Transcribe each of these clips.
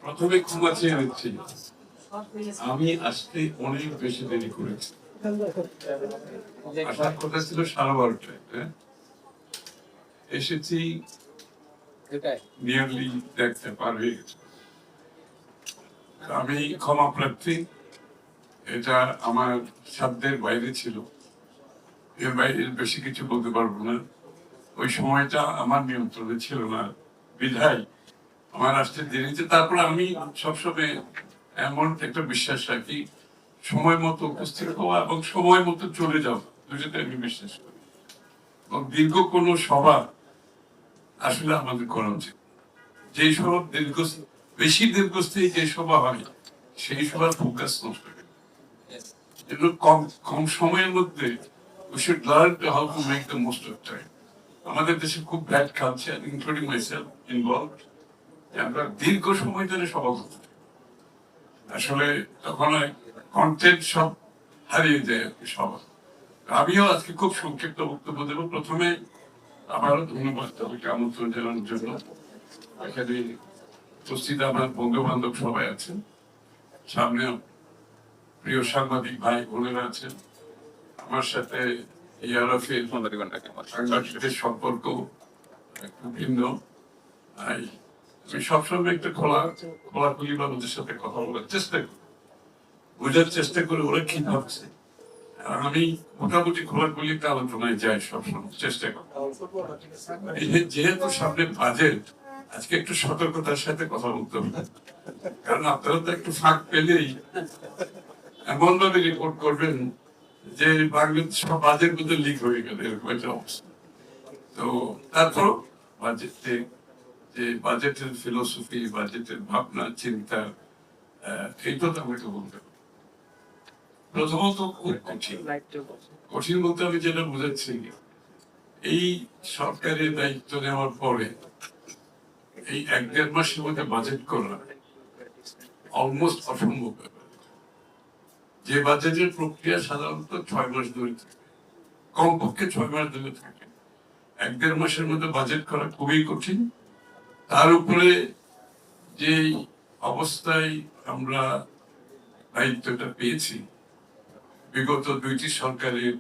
প্রথমে ক্ষমা চেয়ে নিচ্ছি, আমি আসতে অনেক বেশি দেরি করেছি। আসার কথা ছিল 12:30টায়, হ্যাঁ? এসেছি নিয়ারলি 1:30 পার হয়ে গেছে। আমি ক্ষমা প্রার্থী, এটা আমার সাধ্যের বাইরে ছিল, এর বাইরে বেশি কিছু বলতে পারবো না। ওই সময়টা আমার নিয়ন্ত্রণে ছিল না বিধায় আমার আসতে দেরি হয়েছে। তারপর আমি সবসময় এমন একটা বিশ্বাস রাখি, সময় মতো উপস্থিত হওয়া এবং সময় মতো চলে যাওয়া, দুটোতে আমি বিশ্বাস করি। এবং দীর্ঘ কোনো সভা আসলে আমাদের করা উচিত। যে সভা বেশি দীর্ঘস্থায়ী যে সভা হয়, সেই সভার ফোকাস নষ্ট হয়। এগুলো কম কম সময়ের মধ্যে we should learn how to make the most of time. আমাদের দেশে খুব bad culture, including myself involved, আমরা দীর্ঘ সময় ধরে সভা করতে আসলে তখন কন্টেন্ট সব হারিয়ে যায় সভা। আমিও আজকে খুব সংক্ষিপ্ত বক্তব্য দেব। প্রথমে আবারও ধন্যবাদ তাদেরকে আমন্ত্রণ জানানোর জন্য। এখানে উপস্থিত আমার বন্ধু বান্ধব সবাই আছেন, সামনে প্রিয় সাংবাদিক ভাই বোনেরা আছেন, আমার সাথে সাংবাদিকদের সম্পর্ক একটু ভিন্ন। আমি সবসময় একটা খোলাখুলি বা ওদের সাথে কথা বলার চেষ্টা করি, বোঝার চেষ্টা করে ওরা কি ভাবছে। আমি মোটামুটি খোলাখুলি একটা আলোচনায় যাই সবসময়, চেষ্টা করি। যেহেতু সামনে বাজেট, আজকে একটু সতর্কতার সাথে কথা বলতে হবে, কারণ আপনারা তো একটু ফাঁক পেলেই এমন ভাবে রিপোর্ট করবেন যে বাংলাদেশ সব বাজেট মধ্যে লিক হয়ে গেল, এরকম একটা অবস্থা। তো তারপর বাজেটে যে বাজেটের ফিলোসফি, বাজেটের ভাবনা চিন্তা, এইটা তো আমাকে বলতে হবে। প্রথমত খুব কঠিন বলতে আমি যেটা বুঝাচ্ছি, এই সরকারের দায়িত্ব নেওয়ার পরে এই 1-1.5 মাসের মধ্যে বাজেট করা অলমোস্ট অসম্ভব ব্যাপার। যে বাজেটের প্রক্রিয়া সাধারণত 6 মাস ধরে থাকে, কমপক্ষে 6 মাস ধরে থাকে, 1-1.5 মাসের মধ্যে বাজেট করা খুবই কঠিন। তার উপরে যে অবস্থায় আমরা দায়িত্বটা পেয়েছি, বিগত 2টি সরকারের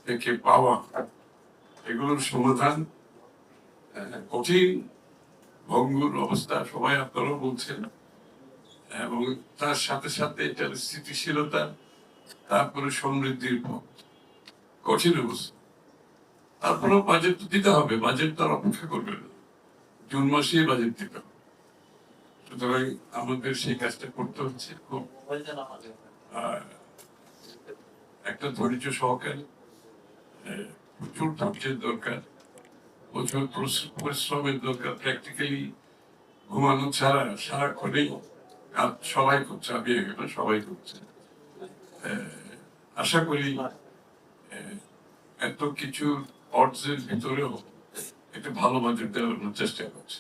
থেকে পাওয়া, এগুলোর সমাধান কঠিন, ভঙ্গুর অবস্থা সবাই আপনারা বলছেন, এবং তার সাথে সাথে এটার স্থিতিশীলতা, তারপরে সমৃদ্ধির পথ, কঠিন অবস্থা। তারপরেও বাজেট দিতে হবে, বাজেট তার অপেক্ষা করবে না, জুন মাসেই বাজেট দিতে হবে। সুতরাং আমাদের সেই কাজটা করতে হচ্ছে খুব একটা ধৈর্য সহকারে, প্রচুর ধৈর্যের দরকার, প্রচুর পরিশ্রমের দরকার। প্র্যাকটিক্যালি ঘুমানো ছাড়া সারাক্ষণেই কাজ সবাই করছে, আমি এখানে সবাই করছে। আশা করি এত কিছু অর্জের ভিতরেও একটা ভালো বাজেট দেওয়ার চেষ্টা করছে।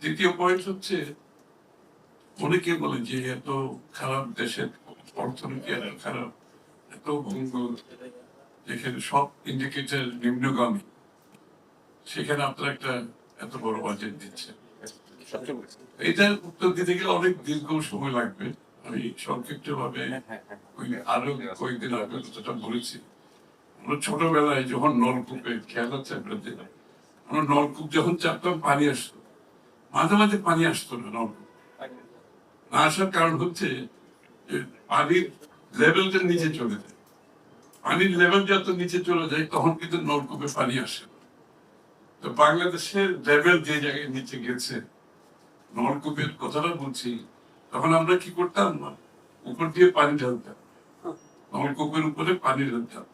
দ্বিতীয় পয়েন্ট হচ্ছে, অনেকে বলে যে এত খারাপ দেশের অর্থনীতি, এত খারাপ, এত ভঙ্গুর, যেখানে সব ইন্ডিকেটর নিম্নগামী, সেখানে আপনারা একটা এত বড় বাজেট দিচ্ছে। এটার উত্তর দিতে গেলে অনেক দীর্ঘ সময় লাগবে। আমি সংক্ষিপ্ত ভাবে আরো কয়েকদিন আগে যেটা বলেছি, আমরা ছোটবেলায় যখন নলকূপে, খেয়াল আছে আপনাদের, আমরা নলকূপ যখন চাপতাম পানি আসতো, মাঝে মাঝে পানি আসতো না। নলকূপ না আসার কারণ হচ্ছে পানির লেভেলটা নিচে চলে যায়। পানির লেভেল যত নিচে চলে যায় তখন কিন্তু নলকূপে পানি আসে। তো বাংলাদেশের লেভেল যে জায়গায় নিচে গেছে, নলকূপের কথাটা বলছি, তখন আমরা কি করতাম, উপর দিয়ে পানি ঢালতাম, নলকূপের উপরে পানি ঢালতাম,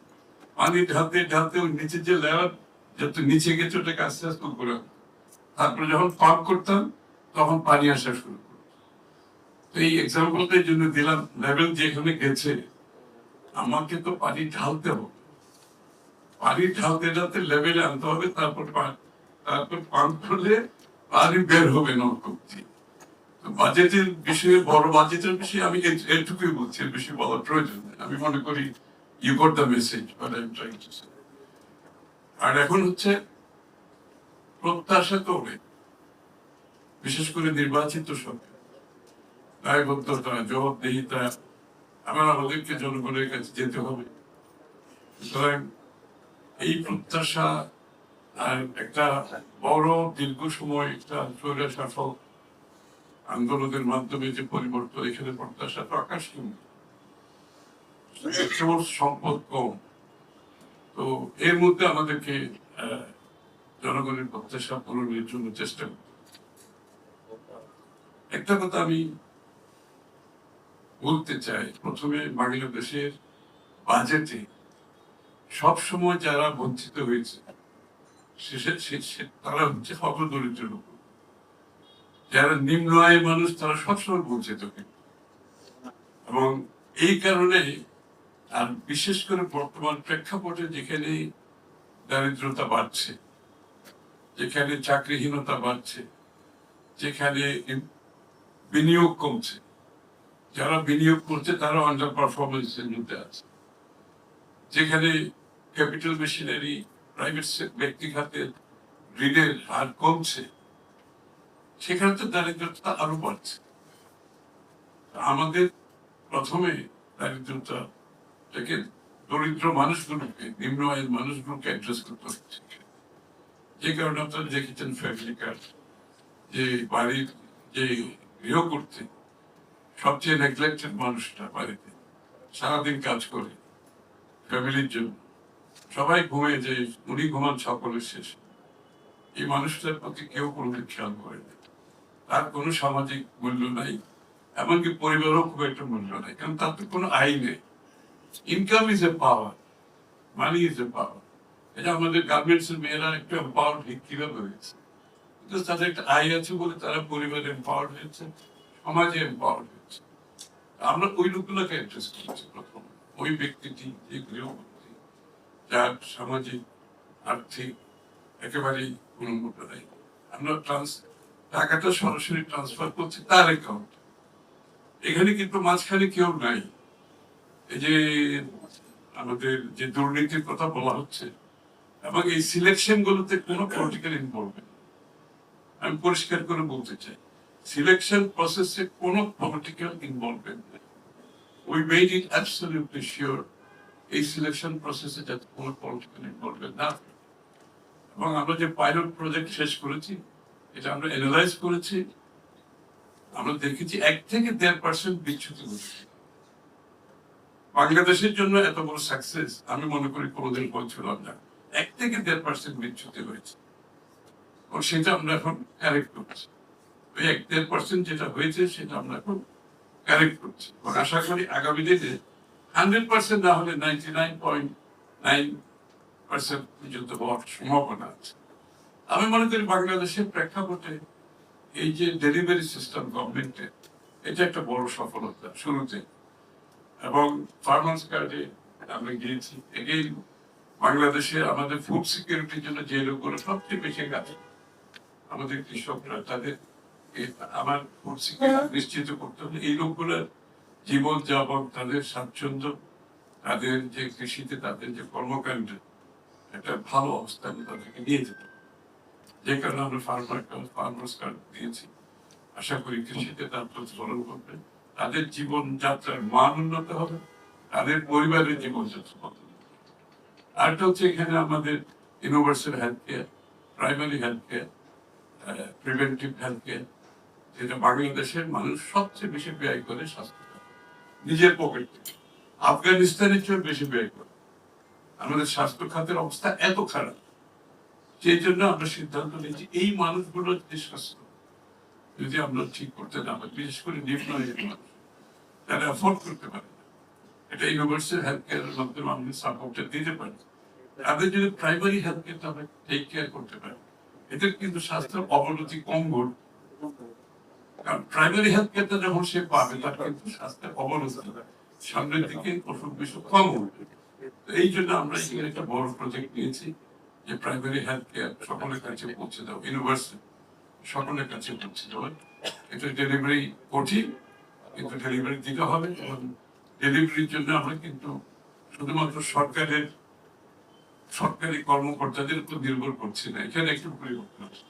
পানি ঢালতে ঢালতে ওই নিচে যে লেয়ার যত নিচে গেছে ওটাকে আস্তে আস্তে উপরে, তারপরে যখন পাম্প করতাম তখন পানি আসা শুরু করতো। তো এই এক্সাম্পলটা এই জন্য দিলাম, লেভেল যেখানে গেছে আমাকে তো পানি ঢালতে হবে, পানি ঢালতে ঢালতে লেভেলে আনতে হবে, তারপর পাম্প করলে পানি বের হবে নলকূপ দিয়ে। বাজেটের বিষয়ে, বড় বাজেটের বিষয়ে আমি এটুকুই বলছি, এর বেশি বলার প্রয়োজন নেই। আমি মনে করি you got the message but I am trying to say. আর এখন হচ্ছে প্রত্যাশা তো অনেক, বিশেষ করে নির্বাচিত সরকার দায়বদ্ধতা, জবাবদিহিতা, আমাদেরকে জনগণের কাছে যেতে হবে। সুতরাং এই প্রত্যাশা আর একটা বড় দীর্ঘ সময় একটা স্বৈরশাসক আন্দোলনের মাধ্যমে যে পরিবর্তন, এখানে প্রত্যাশা তো আকাশ সম্পদ কম। তো এর মধ্যে আমাদেরকে জনগণের প্রত্যাশা পূরণের জন্য চেষ্টা করতে। একটা কথা আমি বলতে চাই, প্রথমে বাংলাদেশের বাজেটে সব সময় যারা বঞ্চিত হয়েছে তারা হচ্ছে হতদরিদ্র লোক। যারা নিম্ন আয়ের মানুষ তারা সবসময় বঞ্চিত হয়। এবং এই কারণে, আর বিশেষ করে বর্তমান প্রেক্ষাপটে যেখানে দারিদ্রতা বাড়ছে, যেখানে চাকরিহীনতা বাড়ছে, যেখানে বিনিয়োগ কমছে, যারা বিনিয়োগ করছে তারা আন্ডার পারফরমেন্সের মধ্যে আছে, যেখানে ক্যাপিটাল মেশিনারি প্রাইভেট ব্যক্তি খাতের ঋণের হার কমছে, সেখানে তো দারিদ্রতা আরো বাড়ছে। আমাদের প্রথমে দারিদ্রতা থেকে দরিদ্র মানুষগুলোকে, নিম্ন আয়ের মানুষগুলোকে অ্যাড্রেস করতে হচ্ছে। যে কারণে আপনারা দেখেছেন ফ্যামিলি কার্ড, যে বাড়ির যে গৃহ করতে সবচেয়ে নেগলেক্টেড মানুষটা বাড়িতে সারাদিন কাজ করে ফ্যামিলির জন্য, সবাই ঘুমিয়ে যে উনি ঘুমান সকলের শেষে, এই মানুষটার প্রতি কেউ কোনোদিন খেয়াল করে না। তার কোনো সামাজিক মূল্য নাই, এমনকি পরিবারও খুব একটা মূল্য নাই, কারণ তার তো কোনো আয় নেই। Income is a power, money is a power. এটা আমাদের গার্মেন্টস এর মেয়েরা একটু এম্পাওয়ার্ড কিভাবে হয়েছে, তাদের একটা আয় আছে বলে তারা পরিবারে এম্পাওয়ার্ড হয়েছে, সমাজে এম্পাওয়ার্ড হয়েছে। আমরা ওই লোকগুলোকে অ্যাড্রেস করছি প্রথম। ওই ব্যক্তিটি যে গৃহবধূ, যার সামাজিক আর্থিক একেবারেই কোনো মূল্য নেই, আমরা টাকাটা সরাসরি ট্রান্সফার করছি তার অ্যাকাউন্ট। এখানে কিন্তু মাঝখানে কেউ নাই। এই যে আমাদের যে দুর্নীতির কথা বলা হচ্ছে, এবং এই সিলেকশন গুলোতে কোনো পলিটিক্যাল ইনভলভমেন্ট, আমি পরিষ্কার করে বলতে চাই, সিলেকশন প্রসেসে কোনো পলিটিক্যাল ইনভলভমেন্ট নেই। We made it absolutely sure এই সিলেকশন প্রসেসে যাতে কোনো পলিটিক্যাল ইনভলভমেন্ট না। এবং আমরা যে পাইলট প্রজেক্ট শেষ করেছি, এটা আমরা অ্যানালাইজ করেছি, আমরা দেখেছি 1 থেকে 1.5% বিচ্যুতি হচ্ছে। বাংলাদেশের জন্য এত বড় সাকসেস আমি মনে করি কোনোদিন বলছিলাম না। 1 থেকে 1.5% বিচ্যুতি হয়েছে, এবং সেটা আমরা এখন কারেক্ট করছি। ওই 1-1.5% যেটা হয়েছে সেটা আমরা এখন কারেক্ট করছি, এবং আশা করি আগামী দিনে 100% না হলে 99.9% পর্যন্ত হওয়ার সম্ভাবনা আছে। আমি মনে করি বাংলাদেশের প্রেক্ষাপটে এই যে ডেলিভারি সিস্টেম গভর্নমেন্টের, এটা একটা বড় সফলতা শুরুতে। এবং ফার্মার্স কার্ডে আমরা গিয়েছি, এগেইন বাংলাদেশে আমাদের ফুড সিকিউরিটির জন্য যে লোকগুলো সবচেয়ে বেশি কাজ, আমাদের কৃষকরা, তাদের আমার ফুড সিকিউরিটি নিশ্চিত করতে হবে। এই লোকগুলোর জীবন যাপন, তাদের স্বাচ্ছন্দ্য, তাদের যে কৃষিতে তাদের যে কর্মকাণ্ড, একটা ভালো অবস্থানে তাদেরকে নিয়ে যেতে, যে কারণে আমরা ফার্মার্স কার্ড দিয়েছি। আশা করি কৃষিতে তার প্রতিফলন করবে, তাদের জীবন যাত্রার মান উন্নত হবে, তাদের পরিবারের জীবনযাত্রা বদল। আরেকটা হচ্ছে এখানে আমাদের universal health care, primary health care, preventive health care, যেটা বাংলাদেশের মানুষ সবচেয়ে বেশি ব্যয় করে স্বাস্থ্য নিজের পকেট থেকে, আফগানিস্তানের চেয়ে বেশি ব্যয় করে। আমাদের স্বাস্থ্য খাতের অবস্থা এত খারাপ, সেই জন্য আমরা সিদ্ধান্ত নিয়েছি এই মানুষগুলোর যে স্বাস্থ্য যদি আমরা ঠিক করতে না পারি, বিশেষ করে নিম্ন আয়ের মানুষ তারা অ্যাফোর্ড করতে পারে না, এটা ইউনিভার্সাল হেলথ কেয়ারের মাধ্যমে আমরা সাপোর্টটা দিতে পারি। তাদের যদি প্রাইমারি হেলথ কেয়ারটা আমরা টেক কেয়ার করতে পারি, এদের কিন্তু স্বাস্থ্যের অবনতি কম ঘটবে। কারণ প্রাইমারি হেলথ কেয়ারটা যখন সে পাবে, তার কিন্তু স্বাস্থ্যের অবনতি সামনের দিকে অসুখ বিসুখ কম হবে। এই জন্য আমরা এখানে একটা বড় প্রজেক্ট নিয়েছি, যে প্রাইমারি হেলথ কেয়ার সকলের কাছে পৌঁছে দেওয়া, ইউনিভার্সাল সকলের কাছে পৌঁছে দেওয়া। এটা ডেলিভারি কঠিন, কিন্তু ডেলিভারি দিতে হবে, এবং ডেলিভারির জন্য আমরা কিন্তু শুধুমাত্র সরকারি কর্মকর্তাদের উপর নির্ভর করছি না, এখানে একটু পরিবর্তন আছে।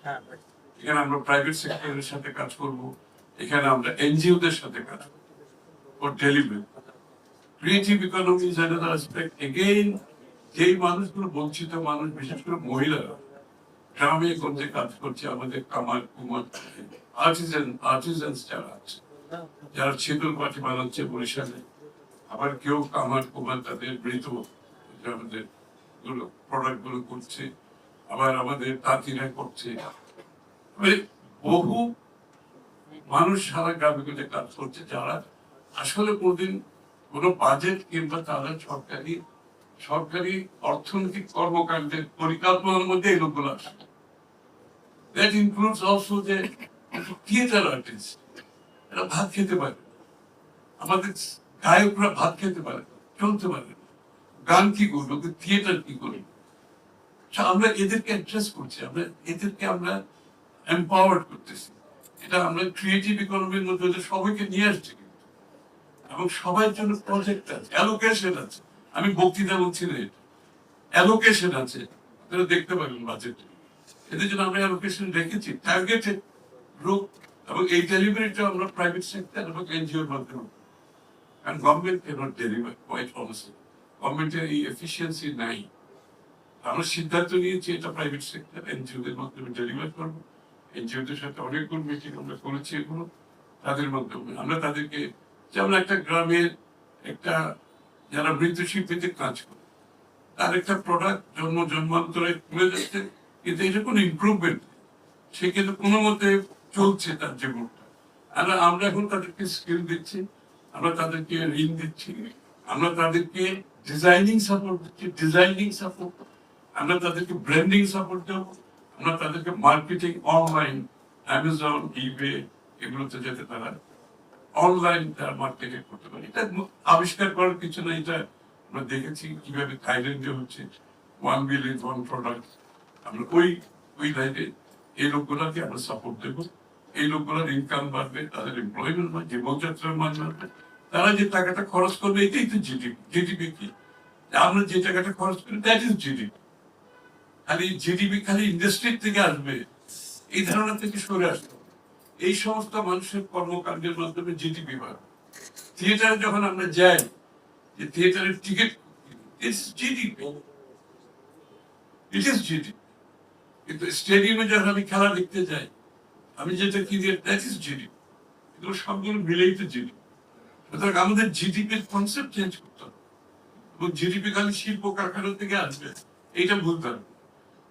এখানে আমরা প্রাইভেট সেক্টরের সাথে কাজ করব, এখানে আমরা এনজিওদের সাথে কাজ করব for delivery. Creative economy is another aspect. Again, যেই মানুষগুলো বঞ্চিত মানুষ, বিশেষ করে মহিলারা গ্রামে গঞ্জে কাজ করছে, আমাদের কামার কুমার আর্টিজান যারা আছে, যারা ছিদুর পাটি বানাচ্ছে বরিশালে, আবার কেউ কামার কুমার তাদের মৃত আমাদের প্রোডাক্ট গুলো করছে, আবার আমাদের তাঁতিরা করছে। বহু মানুষ সারা গ্রামে গঞ্জে কাজ করছে, যারা আসলে কোনদিন কোনো বাজেট কিংবা তারা সরকারি অর্থনৈতিক কর্মকাণ্ডের পরিকল্পনার মধ্যে এই লোকগুলো আসে। দ্যাট ইনক্লুডস অলসো যে থিয়েটার আর্টিস্ট, এরা ভাত খেতে পারে, আমাদের গায়করা ভাত খেতে পারে, চলতে পারে, গান কি করবো, থিয়েটার কি করবো। আমরা এদেরকে অ্যাড্রেস করছি, এদেরকে আমরা এম্পাওয়ার্ড করতেছি। এটা আমরা ক্রিয়েটিভ ইকোনমির মধ্যে সবাইকে নিয়ে আসছি, এবং সবার জন্য প্রজেক্ট আছে, অ্যালোকেশন আছে। আমি বক্তৃতা বলছি না, এটা অ্যালোকেশন আছে, আপনারা দেখতে পাবেন বাজেটে। এদের জন্য আমরা অ্যালোকেশন রেখেছি, টার্গেটেড গ্রুপ, এবং এই ডেলিভারিটা আমরা প্রাইভেট সেক্টর এবং এনজিওর মাধ্যমে, কারণ government cannot deliver, quite honestly গভর্নমেন্টের এই এফিসিয়েন্সি নাই। আমরা সিদ্ধান্ত নিয়েছি এটা প্রাইভেট সেক্টর এনজিওদের মাধ্যমে ডেলিভার করবো। এনজিওদের সাথে অনেকগুলো মিটিং আমরা করেছি, এগুলো তাদের মাধ্যমে আমরা তাদেরকে, যেমন একটা গ্রামের একটা যারা মৃৎশিল্পীতে কাজ করে, তার একটা প্রোডাক্ট জন্মান্তরে কমে যাচ্ছে, কিন্তু এটা কোনো ইমপ্রুভমেন্ট, সে কিন্তু কোনো মতে চলছে তার জীবনটা। আমরা এখন তাদেরকে স্কিল দিচ্ছি, আমরা তাদেরকে ঋণ দিচ্ছি, আমরা তাদেরকে ডিজাইনিং সাপোর্ট দিচ্ছি, আমরা তাদেরকে ব্র্যান্ডিং সাপোর্ট দেবো, আমরা তাদেরকে মার্কেটিং, অনলাইন অ্যামাজন, ইবে এগুলোতে যাতে তারা অনলাইন তারা মার্কেটিং করতে পারে। এটা আবিষ্কার করার কিছু না, এটা আমরা দেখেছি কিভাবে থাইল্যান্ডে হচ্ছে 1 বিলিয়ন 1 প্রোডাক্ট। আমরা ওই লাইনে এই লোকগুলোকে আমরা সাপোর্ট দেবো, এই লোকগুলোর ইনকাম বাড়বে, তাদের এমপ্লয়মেন্ট বাড়বে, জীবনযাত্রার মান বাড়বে, তারা যে টাকাটা খরচ করবে এটাই তো জিডিপি। জিডিপি কি? আমরা যে টাকাটা খরচ করি দ্যাট ইজ জিডিপি। খালি জিডিপি খালি ইন্ডাস্ট্রির থেকে আসবে এই ধারণা থেকে সরে আসবে। এই সমস্ত মানুষের কর্মকাণ্ডের মাধ্যমে জিডিপি বাড়বে। থিয়েটারে যখন আমরা যাই, যে থিয়েটারের ticket GDP, it is GDP. কিন্তু স্টেডিয়ামে যখন আমি খেলা দেখতে যাই, আমি যেটা কিনি দ্যাট ইজ জিডিপি। এগুলো সবগুলো মিলেই তো জিডিপি। সুতরাং আমাদের জিডিপির কনসেপ্ট চেঞ্জ করতে হবে, এবং জিডিপি খালি শিল্প কারখানা থেকে আসবে এইটা ভুলতে হবে।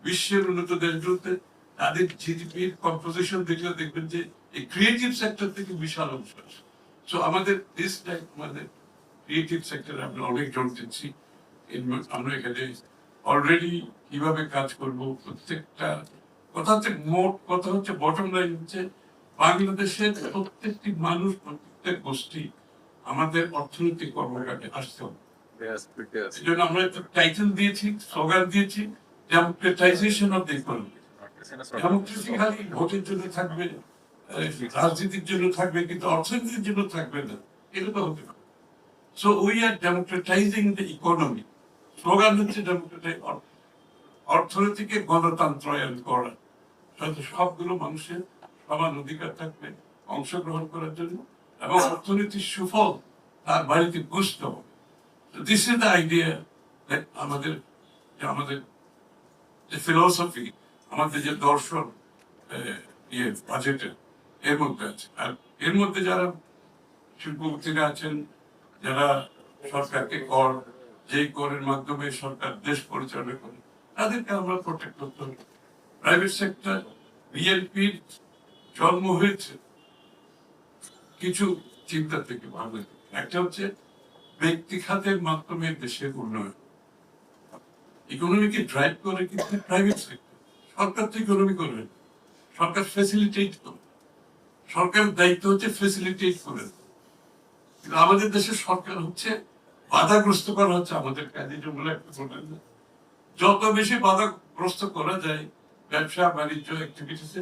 বিশ্বের উন্নত দেশগুলোতে তাদের জিডিপির কম্পোজিশন দেখলে দেখবেন যে এই ক্রিয়েটিভ সেক্টর থেকে বিশাল অংশ আছে। সো আমাদের দেশ আমাদের ক্রিয়েটিভ সেক্টরে আমরা অনেক জোর দিচ্ছি। আমরা এখানে অলরেডি কিভাবে কাজ করব, প্রত্যেকটা কথা হচ্ছে বটম লাইন হচ্ছে বাংলাদেশের প্রত্যেকটি মানুষ, প্রত্যেক গোষ্ঠী আমাদের অর্থনৈতিক কর্মকাণ্ডে আসতে হবে। এই জন্য আমরা একটা টাইটেল দিয়েছি, স্লোগান দিয়েছি, democratisation of the economy. Democracy খালি ভোটের জন্য থাকবে, রাজনীতির জন্য থাকবে, কিন্তু অর্থনীতির জন্য থাকবে না, এটা তো হতে পারে। So we are democratising the economy. Slogan হচ্ছে অর্থনীতিকে গণতন্ত্রায়ন করা, সবগুলো মানুষের সমান অধিকার থাকবে অংশগ্রহণ করার জন্য, এবং অর্থনীতির সুফল তার বাড়িতে বুঝতে হবে। This is the idea. আমাদের যে ফিলোসফি, আমাদের যে দর্শন বাজেটের এর মধ্যে আছে। আর এর মধ্যে যারা শিল্পপতিরা আছেন, যারা সরকারকে যেই করের মাধ্যমে সরকার দেশ পরিচালনা করে, তাদেরকে আমরা প্রোটেক্ট করতে হবে। প্রাইভেট সেক্টর, বিএনপির জন্ম হয়েছে কিছু চিন্তা থেকে, ভালো। একটা হচ্ছে ব্যক্তি খাতের মাধ্যমে দেশের উন্নয়ন, ইকোনমিকে ড্রাইভ করে কিন্তু প্রাইভেট সেক্টর। সরকার তো ইকোনমি করবে, সরকার ফ্যাসিলিটেট করবে, সরকারের দায়িত্ব হচ্ছে ফ্যাসিলিটেট করে। কিন্তু আমাদের দেশের সরকার হচ্ছে বাধাগ্রস্ত করা হচ্ছে আমাদের কাজে, যেগুলো একটা বললেন, যত বেশি বাধাগ্রস্ত করা যায় ব্যবসা বাণিজ্য অ্যাক্টিভিটিসে,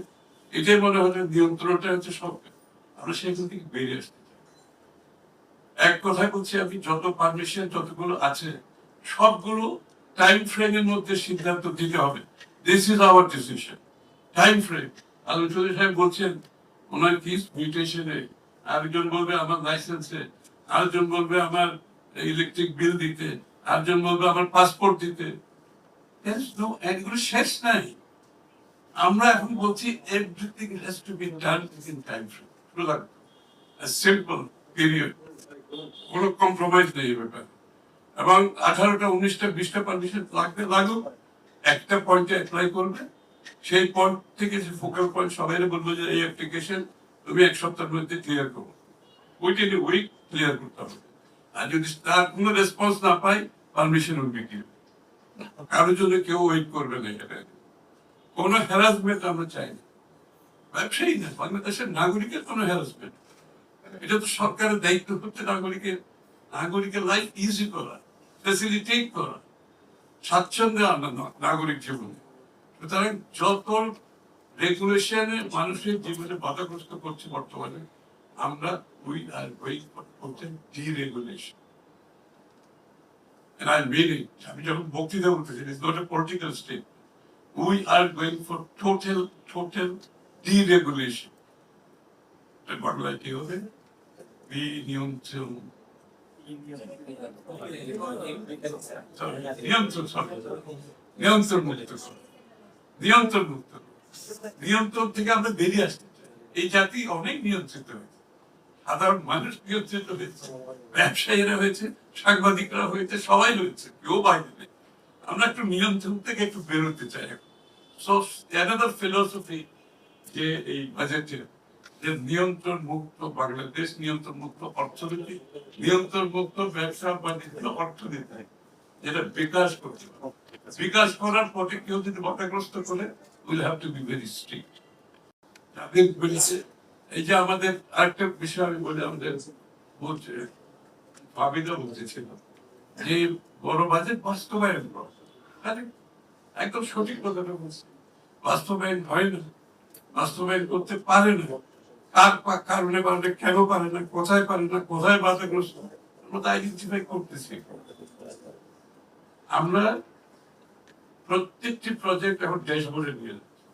এটাই মনে হয় নিয়ন্ত্রণটা হচ্ছে সরকার। আমরা সেখান থেকে বেরিয়ে আসতে চাই। এক কথায় বলছি, আমি যত পারমিশন যতগুলো আছে সবগুলো টাইম ফ্রেমের মধ্যে সিদ্ধান্ত দিতে হবে। This is our decision, time frame. Alam Chowdhury সাহেব বলছেন ওনার কি মিউটেশনে, আরেকজন বলবে আমার লাইসেন্সে, আরেকজন বলবে আমার ইলেকট্রিক বিল দিতে, আরেকজন বলবে আমার পাসপোর্ট দিতে। এগুলো শেষ নাই। আমরা এখন বলছি everything has to be done in time frame, simple period, কোনো কম্প্রোমাইজ নেই ব্যাপার। এবং 18টা 19টা 20টা পারমিশন লাগুক, একটা পয়েন্টে অ্যাপ্লাই করবে, সেই পয়েন্ট থেকে যে ফোকাল পয়েন্ট সবাই বলবো যে এই অ্যাপ্লিকেশন তুমি 1 সপ্তাহের মধ্যে ক্লিয়ার করো, উইদিন এ উইক ক্লিয়ার করতে হবে। আর যদি তার কোনো রেসপন্স না পাই, পারমিশন উইল বি, কারোর জন্য কেউ ওয়েট করবে না। এটা কোনো হ্যারাসমেন্ট আমরা চাই না, ব্যবসায়ী না, বাংলাদেশের নাগরিকের কোনো হ্যারাসমেন্ট। এটা তো সরকারের দায়িত্ব হচ্ছে নাগরিকের লাইফ ইজি করা, ফেসিলিটেট করা, স্বাচ্ছন্দ্যে আনা নাগরিক জীবনে। সুতরাং যত রেগুলেশনে মানুষের জীবনে বাধাগ্রস্ত করছে বর্তমানে, আমরা we are going for deregulation. And I mean it. আমি যখন বক্তৃতা বলতেছি, it's not a political statement. We are going for total deregulation. বাংলায় কি হবে? নিয়ন্ত্রণ থেকে আমরা বেরিয়ে আসতে চাই। এই জাতি অনেক নিয়ন্ত্রিত হয়েছে, সাধারণ মানুষ নিয়ন্ত্রিত হয়েছে, ব্যবসায়ীরা হয়েছে, সাংবাদিকরা হয়েছে, সবাই হয়েছে, কেউ বাইরে নেই। আমরা একটু নিয়ন্ত্রণ থেকে একটু বেরোতে চাই। সো অ্যানাদার ফিলোসফি যে এই বাজেটের, যে নিয়ন্ত্রণ মুক্ত বাংলাদেশ, নিয়ন্ত্রণ মুক্ত অর্থনীতি, নিয়ন্ত্রণ মুক্ত ব্যবসা বাণিজ্য অর্থনীতি, যেটা বিকাশ করতে হবে। বিকাশ করার পথে কেউ যদি বাধাগ্রস্ত করে, will have to be very strict. এই যে আমাদের আরেকটা বিষয় আমি বলি, আমাদের বলছে ভাবিদা বলতেছিল যে বড় বাজেট বাস্তবায়ন করা, একদম সঠিক কথাটা বলছে। বাস্তবায়ন হয় না, বাস্তবায়ন করতে পারে না, কার কারণে পারে না, কেন পারে না, কোথায় পারে না, কোথায় বাধাগ্রস্ত, আমরা আইডেন্টিফাই করতেছি। আমরা প্রত্যেকটি প্রজেক্ট এখন ড্যাশবোর্ডে নিয়ে যাচ্ছি,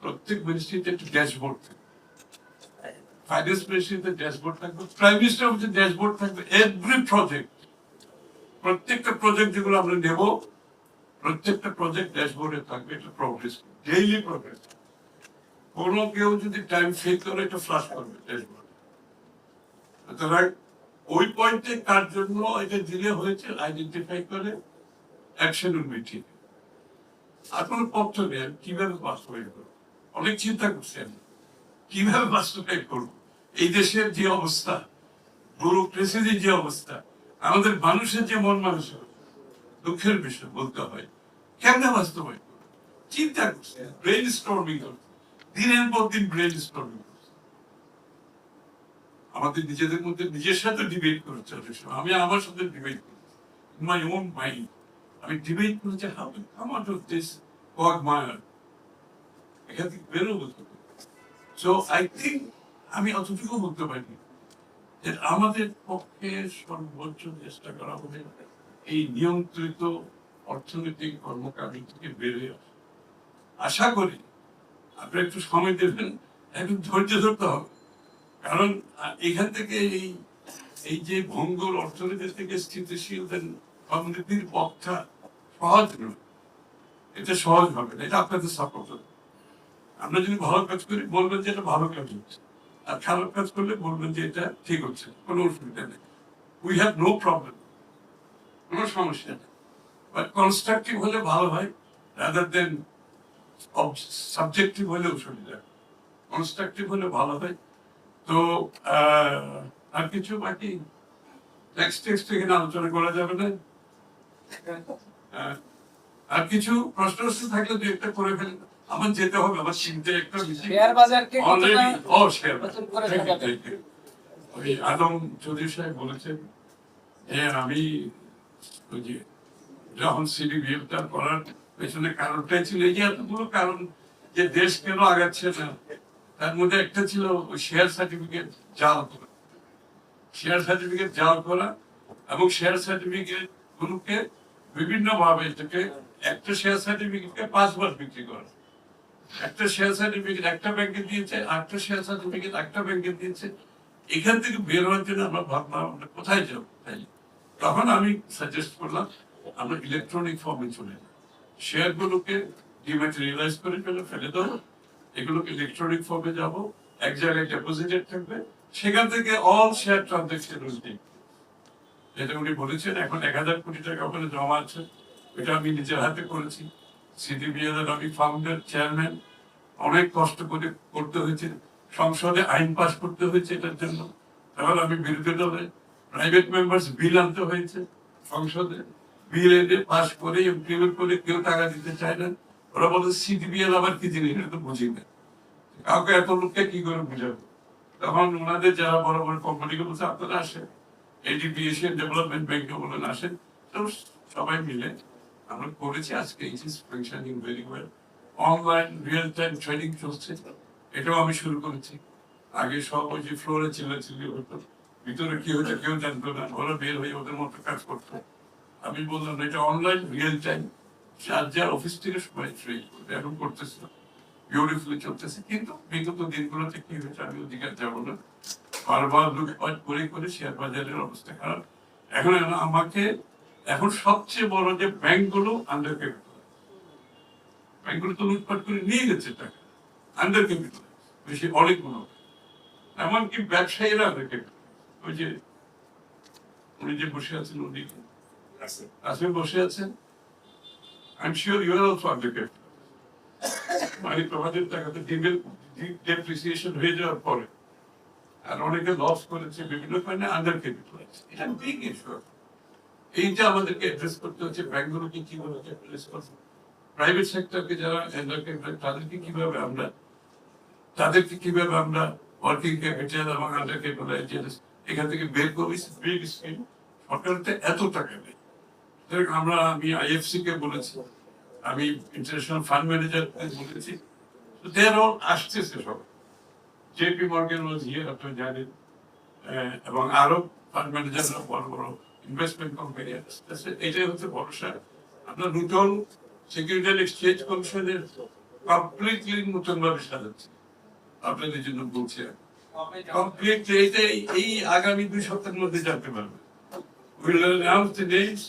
প্রত্যেক মিনিস্ট্রিতে একটি ড্যাশবোর্ড থাকবে, ফাইন্যান্স মিনিস্ট্রিতে ড্যাশবোর্ড থাকবে, প্রাইম মিনিস্টার অফিসে ড্যাশবোর্ড থাকবে। এভরি প্রজেক্ট, প্রত্যেকটা প্রজেক্ট যেগুলো আমরা নেব, প্রত্যেকটা প্রজেক্ট ড্যাশবোর্ডে থাকবে, এটা প্রগ্রেস, ডেইলি প্রগ্রেস। কোনো কেউ যদি টাইম ফেল করে, এটা ফ্লাশ করবে ড্যাশবোর্ডে। সুতরাং ওই পয়েন্টে কার জন্য এটা ডিলে হয়েছে আইডেন্টিফাই করে অ্যাকশন উইল বি টেকেন। আর কোনো পথ নেই কিভাবে বাস্তবায়ন করবো, অনেক চিন্তা করছি আমি কিভাবে বাস্তবায়ন করবো। এই দেশের যে অবস্থা, ব্যুরোক্রেসির যে অবস্থা, আমাদের মানুষের যে মন মানসিকতা, দুঃখের বিষয় বলতে হয়, কেমনে বাস্তবায়ন করবো চিন্তা করছে, ব্রেন স্টর্মিং করছে, দিনের পর দিন ব্রেন স্টর্মিং করছে। আমাদের নিজেদের মধ্যে নিজের সাথে ডিবেট করেছে অনেক সময়, আমি আমার সাথে ডিবেট করেছি, মাই ওন মাইন্ড আমি ডিবেট করেছি, how to come out of this quagmire, এখান থেকে বেরোবো। সো আই থিঙ্ক আমি অতটুকু বলতে পারি যে আমাদের পক্ষে সর্বোচ্চ চেষ্টা করা হবে এই নিয়ন্ত্রিত অর্থনৈতিক কর্মকাণ্ড থেকে বেরিয়ে আসা। আশা করি আপনি একটু সময় দেবেন, একটু ধৈর্য ধরতে হবে, কারণ এখান থেকে এই যে ভঙ্গুর অর্থনীতি থেকে স্থিতিশীল সমৃদ্ধির পথটা সহজ নয়, এটা সহজ হবে না, এটা আপনাদের সাপোর্ট হবে। আমরা যদি ভালো কাজ করি বলবেন যে এটা ভালো কাজ হচ্ছে, আর খারাপ কাজ করলে বলবেন যে এটা ঠিক হচ্ছে, কোনো অসুবিধা নেই, উই হ্যাভ নো প্রবলেম, কোনো সমস্যা নেই। বাট কনস্ট্রাকটিভ হলে ভালো হয়, রাদার দেন সাবজেক্টিভ হলে অসুবিধা, কনস্ট্রাকটিভ হলে ভালো হয়। তো আর কিছু বাকি নেক্সট এখানে আলোচনা করা যাবে না। আর কিছু প্রশ্ন থাকলে দু একটা করে ফেলেন, আমার যেতে হবে, আমার চিনতে একটা ওই আদম চৌধুরী সাহেব বলেছেন যে আমি ওই যে যখন সিডিবিএলটা করার পেছনে কারণটাই ছিল এই যে এতগুলো কারণ, যে দেশ কেন আগাচ্ছে না, তার মধ্যে একটা ছিল ওই শেয়ার সার্টিফিকেট জাল করা, শেয়ার সার্টিফিকেট জাল করা, এবং শেয়ার সার্টিফিকেট গুলোকে বিভিন্ন ভাবে এটাকে একটা শেয়ার সার্টিফিকেটকে 5 বার বিক্রি করা, একটা শেয়ার সার্টিফিকেট একটা ব্যাংকে দিয়েছে, আরেকটা শেয়ার সার্টিফিকেট একটা ব্যাংকে দিয়েছে। এখান থেকে বের হওয়ার জন্য আমরা ভাবলাম আমরা কোথায় যাবো। তখন আমি সাজেস্ট করলাম আমরা ইলেকট্রনিক ফর্মে চলে যাই, শেয়ার গুলোকে ডিম্যাটেরিয়ালাইজ করে ফেলে দেবো, এগুলোকে ইলেকট্রনিক ফর্মে যাব, এক জায়গায় ডেপোজিটেড থাকবে, সেখান থেকে অল শেয়ার ট্রানজাকশন উইল, যেটা উনি বলেছেন। এখন 1000 কোটি টাকা ওখানে জমা আছে, এটা আমি নিজের হাতে করেছি। সিডিবিএল এর আমি ফাউন্ডার, চেয়ারম্যান, অনেক কষ্ট করে করতে হয়েছে, সংসদে আইন পাস করতে হয়েছে এটার জন্য। তাহলে আমি বিরোধী দলে প্রাইভেট মেম্বার্স বিল আনতে হয়েছে সংসদে, বিল এনে পাস করে ইমপ্লিমেন্ট করে কেউ টাকা দিতে চায় না। ওরা বলে সিডিবিএল আবার কি জিনিস, এটা তো বুঝি না, কাউকে এত লোককে কি করে বুঝাবো। তখন ওনাদের যারা বড় বড় কোম্পানিগুলো বলছে আপনারা আসেন, এডিবি এশিয়ান ডেভেলপমেন্ট ব্যাংকে বলেন আসেন। তো সবাই মিলে আমরা করেছি। আজকে it is functioning very well. Online real time training চলছে, এটাও আমি শুরু করেছি। আগে সব ওই যে ফ্লোরে চিল্লাচিল্লি হতো, ভিতরে কি হচ্ছে কেউ জানতো না, ওরা বের হয়ে ওদের মতো কাজ করতো। আমি বললাম এটা অনলাইন রিয়েল টাইম, যার অফিস থেকে সবাই ট্রেন করবে, এখন করতেছে, বিউটিফুলি চলতেছে। কিন্তু বিগত দিনগুলোতে কি হয়েছে আমি ওদিকে যাবো না, বারবার লুটপাট করে করে শেয়ার বাজারের অবস্থা খারাপ। এখন আমাকে এখন সবচেয়ে বড় যে ব্যাংকগুলো আন্ডার ক্যাপিটাল, ব্যাংকগুলো তো লুটপাট করে নিয়ে গেছে টাকা, আন্ডার ক্যাপিটাল বেশি অনেক মনে হয়। এমনকি ব্যবসায়ীরা আন্ডার ক্যাপিটাল। ওই যে উনি যে বসে আছেন ওদিকে আসলে বসে আছেন, I am sure you are also under capital. মানে তোমাদের টাকাতে ডেপ্রিসিয়েশন হয়ে যাওয়ার পরে আর অনেকে লস করেছে বিভিন্ন কারণে আন্ডার ক্যাপিটালাইজ। এটা বিগ ইস্যু। এইটা আমাদেরকে অ্যাড্রেস করতে হচ্ছে। ব্যাংকগুলোকে কিভাবে ক্যাপিটালাইজ করবো, প্রাইভেট সেক্টরকে যারা আন্ডার ক্যাপিটাল তাদেরকে কিভাবে আমরা ওয়ার্কিং ক্যাপিটাল এবং আন্ডার ক্যাপিটালাইজ এখান থেকে বের করবি। বিগ স্কিম, সরকারতে এত টাকা নেই। আমি আইএফসি কে বলেছি, আমি ইন্টারন্যাশনাল ফান্ড ম্যানেজার বলেছি, আসতেছে সব। জেপি মর্গান ওয়াজ হিয়ার, আপনারা জানেন, এবং আরো ফান্ড ম্যানেজাররা বড় বড় ইনভেস্টমেন্ট কোম্পানি আসতেছে। এটাই হচ্ছে ভরসা। আমরা নতুন সিকিউরিটি অ্যান্ড এক্সচেঞ্জ কমিশনের কমপ্লিটলি নতুন ভাবে সাজাচ্ছি, আপনাদের জন্য বলছি। কমপ্লিটলি এই আগামী 2 সপ্তাহের মধ্যে জানতে পারবে। Will announce the names,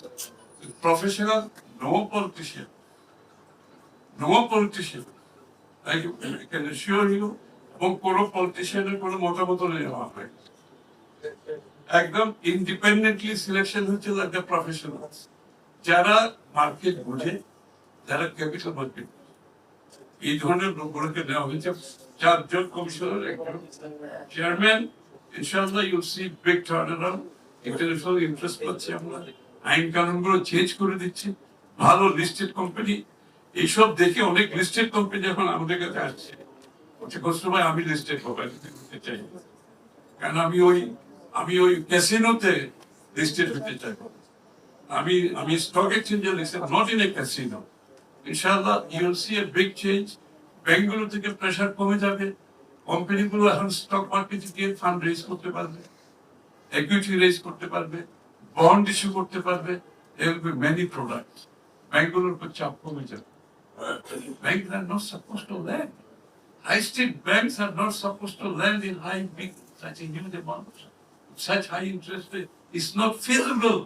professional, no politician, no politician, I can assure you, এবং কোনো পলিটিশিয়ানের কোনো মতামত নেওয়া হয়, একদম ইন্ডিপেন্ডেন্টলি সিলেকশন হচ্ছে একটা প্রফেশনাল, যারা মার্কেট বুঝে, যারা ক্যাপিটাল মার্কেট, এই ধরনের লোকগুলোকে নেওয়া হয়েছে। 4 জন কমিশনার, একজন চেয়ারম্যান। ইনশাআল্লাহ will see big turnaround. International interest পাচ্ছি আমরা, আইন কানুনগুলো চেঞ্জ করে দিচ্ছি, ভালো লিস্টেড কোম্পানি। এইসব দেখে অনেক লিস্টেড কোম্পানি এখন আমাদের কাছে আসছে, ভাই আমি লিস্টেড কোম্পানি করতে চাই, কারণ আমি ওই ক্যাসিনোতে লিস্টেড হতে চাই। আমি স্টক এক্সচেঞ্জে listed, not in a casino. ইনশাআল্লাহ you will see a big change. ব্যাংকগুলো থেকে প্রেসার কমে যাবে, কোম্পানিগুলো এখন স্টক মার্কেটে গিয়ে ফান্ড রেজ করতে পারবে, equity raise করতে পারবে, বন্ড ইস্যু করতে পারবে। there will be many products. ব্যাংকগুলোর উপর চাপ কমে যাবে। Banks are not supposed to lend. High street banks are not supposed to lend in high big such a huge amount, such high interest rate. It's not feasible.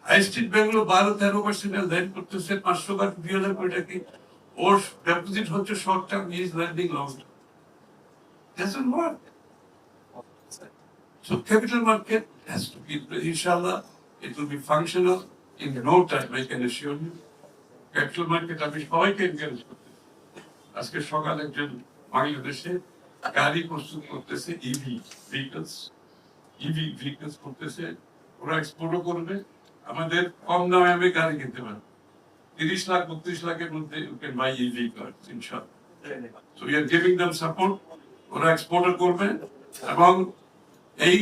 High street ব্যাংকগুলো 12-13% land করতেছে, 500 বা 2000 কোটি টাকা ওর deposit হচ্ছে short term, is landing long term. Doesn't work. So capital market has to be, inshallah, it will be functional in no time, I can assure you. Capital market আমি সবাইকে encourage করতে। আজকে সকালে একজন বাংলাদেশে গাড়ি প্রস্তুত করতেছে, ইভি ভেহিকলস করতেছে, ওরা এক্সপোর্টও করবে। আমাদের কম দামে আমি গাড়ি কিনতে পারবো, 30 লাখ 32 লাখের মধ্যে you can buy EV cars, inshallah. So we are giving them support, ওরা এক্সপোর্টও করবে এবং এই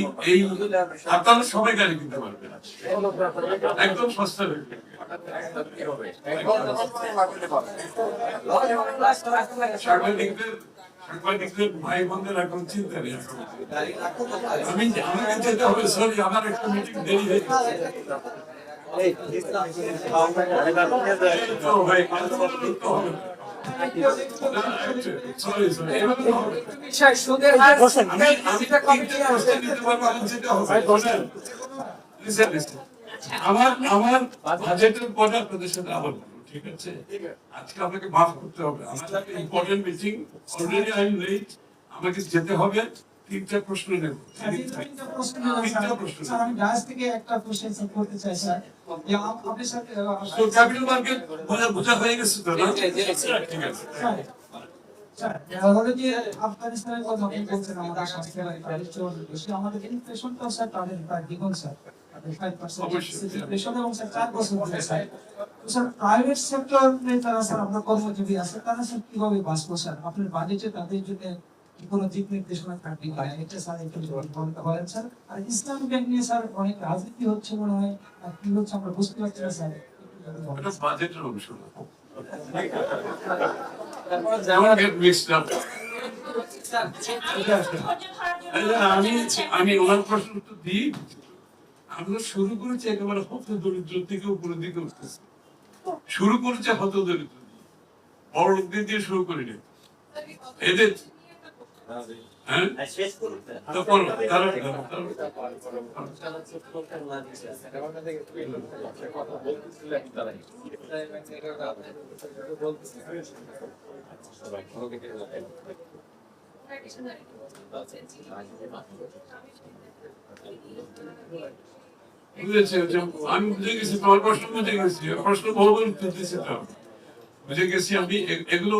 আপনারা সবাই গাড়ি কিনতে পারবেন একদম সস্তা হয়ে যাবে। সাংবাদিকদের ভাই বোনদের এখন চিন্তা নেই। আমাকে যেতে হবে, সরি আমার একটা মিটিং দেরি হয়ে গেছে। সরি সরি সুদের হার আমার আমার বাজেটের পরে আপনাদের সাথে আবার বলবো, ঠিক আছে? আজকে আপনাকে মাফ করতে হবে, আমার একটা important meeting, already I am late, আমাকে যেতে হবে। 3টা প্রশ্ন নেব, 3টা প্রশ্ন। স্যার আমি ডায়াস থেকে একটা কোশ্চেন করতে চাই স্যার। আপনার সাথে তো ক্যাপিটাল মার্কেট বোঝা হয়ে গেছে তো না? ঠিক আছে। স্যার হলো যে আফগানিস্তানের কথা আপনি বলছেন, আমাদের স্বাস্থ্য বেশি, আমাদের ইনফ্লেশনটাও স্যার তাদের প্রায় দ্বিগুণ স্যার, 5% ইনফ্লেশন, এবং স্যার 4 বছর ধরে স্যার। তো স্যার প্রাইভেট সেক্টরে যারা স্যার আপনার কর্মজীবী আছে তারা স্যার কিভাবে বাঁচবো স্যার? আপনার বাজেটে তাদের জন্য কি কোনো দিক নির্দেশনা থাকবে কিনা, এটা স্যার একটু যদি বলতে পারেন স্যার। আর ইসলামী ব্যাংক নিয়ে স্যার অনেক রাজনীতি হচ্ছে মনে হয়, আর কি হচ্ছে আমরা বুঝতে পারছি না স্যার। এটা বাজেটের অংশ না। Don't get mixed up. আমি ওনার প্রশ্ন উত্তর দিই। আমরা শুরু করেছি একেবারে হত দরিদ্র থেকে উপরের দিকে উঠতেছি, শুরু করেছে হত দরিদ্র, বড় লোকদের দিয়ে শুরু করিনি এদের। হ্যাঁ তো করো, কারণ বুঝেছি, আমি বুঝে গেছি তোমার প্রশ্ন, বুঝে গেছি প্রশ্ন বহুবার উত্তর দিয়েছি, বুঝে গেছি আমি। এগুলো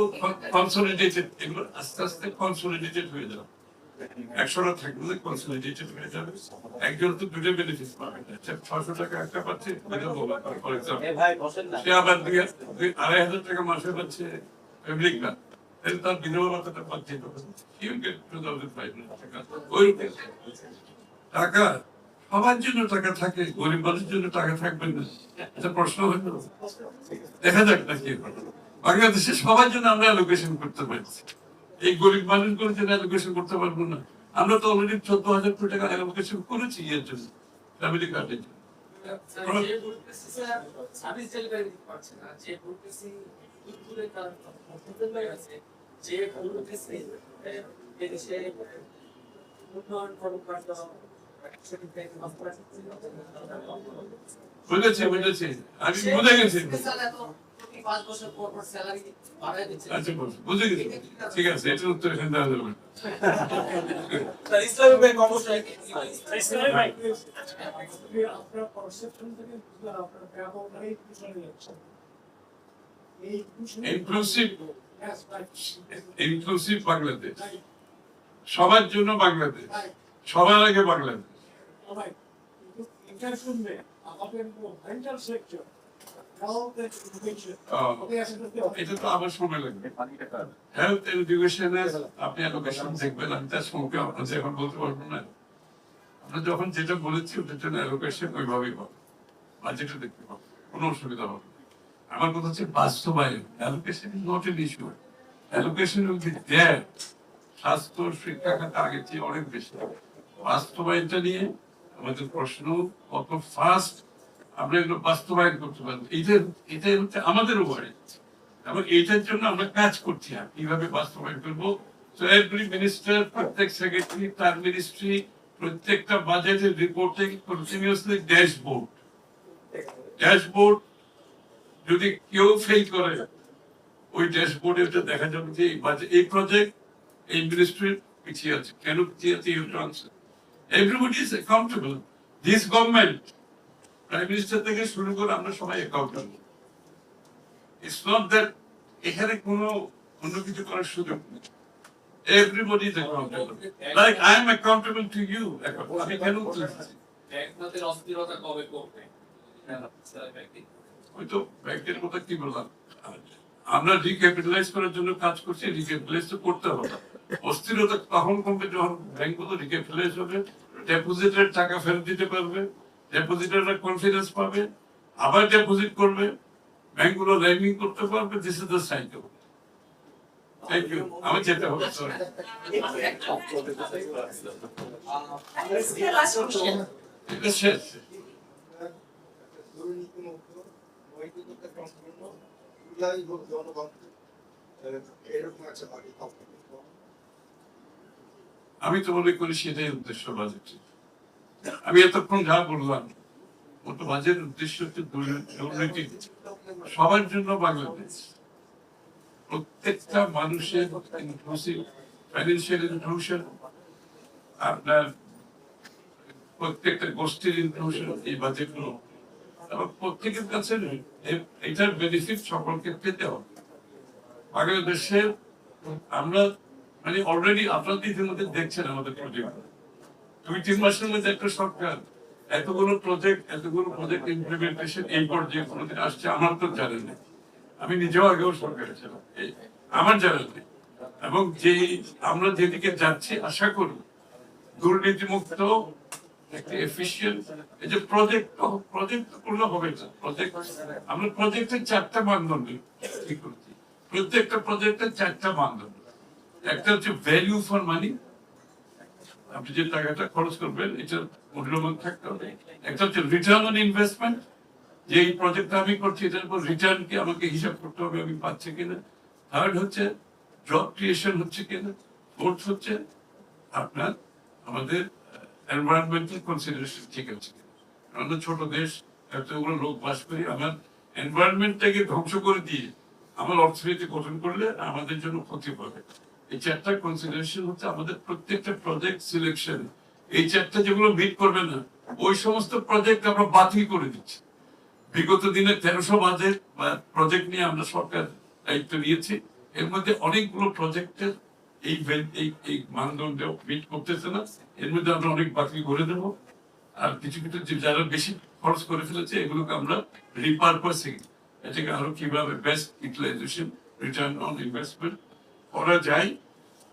কনসলিডেটেড, এগুলো আস্তে আস্তে কনসলিডেটেড হয়ে যাবে। 100টা থাকলে কনসলিডেটেড হয়ে যাবে। একজন তো দুটো বেনিফিট পাবে, 600 টাকা একটা পাচ্ছে, ফর এক্সাম্পল সে আবার 2,500 টাকা মাসে পাচ্ছে পাবলিক না, তাহলে তার বিধবা ভাতাটা পাচ্ছে 2,500 টাকা। ওই টাকা সবার জন্য টাকা থাকে, গরিব মানুষের জন্য টাকা থাকবে না, এটা প্রশ্ন হইল। দেখা যাক না কি করে। বাংলাদেশে সবার জন্য আমরা অ্যালোকেশন করতে পারছি, এই গরিব মানুষগুলোর জন্য অ্যালোকেশন করতে পারবো না? আমরা তো অলরেডি 14,000 কোটি টাকা অ্যালোকেশন করেছি এর জন্য, ফ্যামিলি কার্ডের জন্য। বুঝেছি বুঝেছি, আমি বুঝে গেছি। আচ্ছা বুঝে গেছি, ঠিক আছে, এটার উত্তর এখানে দেওয়া যাবে। ইসলামী ব্যাংক অবশ্যই ইনক্লুসিভ বাংলাদেশ, সবার জন্য বাংলাদেশ, সবার আগে বাংলাদেশ। এটা তো আবার সময় লাগবে। হেলথ এডুকেশনে আপনি অ্যালোকেশন দেখবেন, আমি তার সঙ্গে আপনাদের এখন বলতে পারবো না। আমরা যখন যেটা বলেছি ওটার জন্য অ্যালোকেশন ওইভাবেই হবে, বাজেটে দেখতে পাবো, কোনো অসুবিধা হবে। আমার কথা হচ্ছে বাস্তবায়ন, allocation is not an issue, allocation will be there. স্বাস্থ্য শিক্ষা খাতে আগের চেয়ে অনেক বেশি। বাস্তবায়নটা নিয়ে আমাদের প্রশ্ন, কত ফাস্ট আমরা এগুলো বাস্তবায়ন করতে পারবো, এটাই হচ্ছে আমাদের উপরে, এবং এইটার জন্য আমরা কাজ করছি। আর কিভাবে বাস্তবায়ন করবো, তো এভরি মিনিস্টার, প্রত্যেক সেক্রেটারি, তার মিনিস্ট্রি, প্রত্যেকটা বাজেটের রিপোর্টিং কন্টিনিউয়াসলি ড্যাশবোর্ড যদি কেউ ফেল করে, ওই ড্যাশবোর্ডে ওটা দেখা যাবে যে এই প্রজেক্ট এই মিনিস্ট্রি পিছিয়ে আছে, কেন পিছিয়ে আছে, you to answer. Everybody is accountable. This government, prime minister থেকে শুরু করে আমরা সবাই অ্যাকাউন্টেবল। ইটস নট দ্যাট এখানে কোনো অন্য কিছু করার সুযোগ নেই। Everybody is accountable. Like I am accountable to you. আমি কেন বলছি? ব্যাংকের অস্থিরতা কবে করবে? ওই তো ব্যাংকের কথা কি বললাম, আমরা রিক্যাপিটালাইজ করার জন্য কাজ করছি, রিক্যাপিটালাইজ তো করতে হবে। অস্থিরতা তখন কমবে যখন ব্যাংকগুলো রিক্যাপিটালাইজ হবে, ডেপোজিটের টাকা ফেরত দিতে পারবে, ডেপোজিটাররা কনফিডেন্স পাবে, আবার ডেপোজিট করবে, ব্যাংকগুলো ল্যান্ডিং করতে পারবে। This is the cycle. Thank you, আমার যেতে হবে। এটা শেষ। আমি তো মনে করি সেটাই উদ্দেশ্য বাজেটের। আমি এতক্ষণ যা বললাম ওটা বাজেটের উদ্দেশ্য হচ্ছে দুর্নীতি সবার জন্য বাংলাদেশ, প্রত্যেকটা মানুষের ইনক্লুসিভ ফাইন্যান্সিয়াল ইনক্লুশন, আপনার প্রত্যেকটা গোষ্ঠীর ইনক্লুশন এই বাজেটগুলো, এবং প্রত্যেকের কাছে এটার বেনিফিট সকলকে পেতে হবে। বাংলাদেশে আমরা মানে অলরেডি আপনাদের ইতিমধ্যে দেখছেন আমাদের প্রজেক্ট 2-3 মাসের মধ্যে একটা সরকার এতগুলো প্রজেক্ট ইমপ্লিমেন্টেশন এই পর্যায়ে কোনোদিন আসছে আমার তো জানেন না। আমি নিজেও আগেও সরকারে ছিলাম, আমার জানেন নেই। এবং যে আমরা যেদিকে যাচ্ছি আশা করি দুর্নীতিমুক্ত একটা এফিশিয়েন্ট এই যে প্রজেক্ট করলে হবে না। আমরা প্রজেক্টের 4টা মানদণ্ড ঠিক করছি। প্রত্যেকটা প্রজেক্টের 4টা মানদণ্ড। একটা হচ্ছে ভ্যালু ফর মানি, আপনি যে টাকাটা খরচ করবেন এটা মূল্যবান থাকতে হবে। একটা হচ্ছে রিটার্ন অন ইনভেস্টমেন্ট, যে এই প্রজেক্টটা আমি করছি এটার উপর রিটার্ন কি আমাকে হিসাব করতে হবে আমি পাচ্ছি কিনা। থার্ড হচ্ছে জব ক্রিয়েশন হচ্ছে কিনা। ফোর্থ হচ্ছে আপনার আমাদের এনভায়রনমেন্টাল কনসিডারেশন ঠিক আছে কিনা। আমাদের ছোট দেশ, এতগুলো লোক বাস করি, আমার এনভায়রনমেন্টটাকে ধ্বংস করে দিয়ে আমার অর্থনীতি গঠন করলে আমাদের জন্য ক্ষতি হবে। এই 4টা কনসিডারেশন হচ্ছে আমাদের প্রত্যেকটা প্রজেক্ট সিলেকশন। এই 4টা যেগুলো মিট করবে না ওই সমস্ত প্রজেক্ট আমরা বাতিল করে দিচ্ছি। বিগত দিনে 1300 বাজেট বা প্রজেক্ট নিয়ে আমরা সরকার দায়িত্ব নিয়েছি, এর মধ্যে অনেকগুলো প্রজেক্টের এই মানদণ্ড মিট করতেছে না, এর মধ্যে আমরা অনেক বাতিল করে দেবো। আর কিছু যারা বেশি খরচ করে ফেলেছে এগুলোকে আমরা রিপারপাসিং, এটাকে আরো কিভাবে best utilisation return on investment করা যায়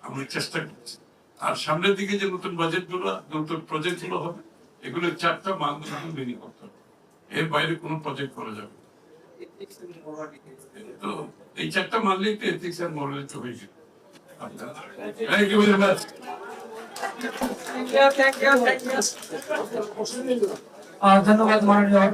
আমরা চেষ্টা করছি। আর সামনের দিকে যে নতুন বাজেটগুলো নতুন প্রজেক্টগুলো হবে এগুলো 4টা মানদণ্ড মেনে করতে হবে, এর বাইরে কোনো প্রজেক্ট করা যাবে না। তো এই 4টা মানলেই তো এথিক্স এন্ড মোরালিটি চলে গেছে। Thank you very much. ধন্যবাদ মাননীয়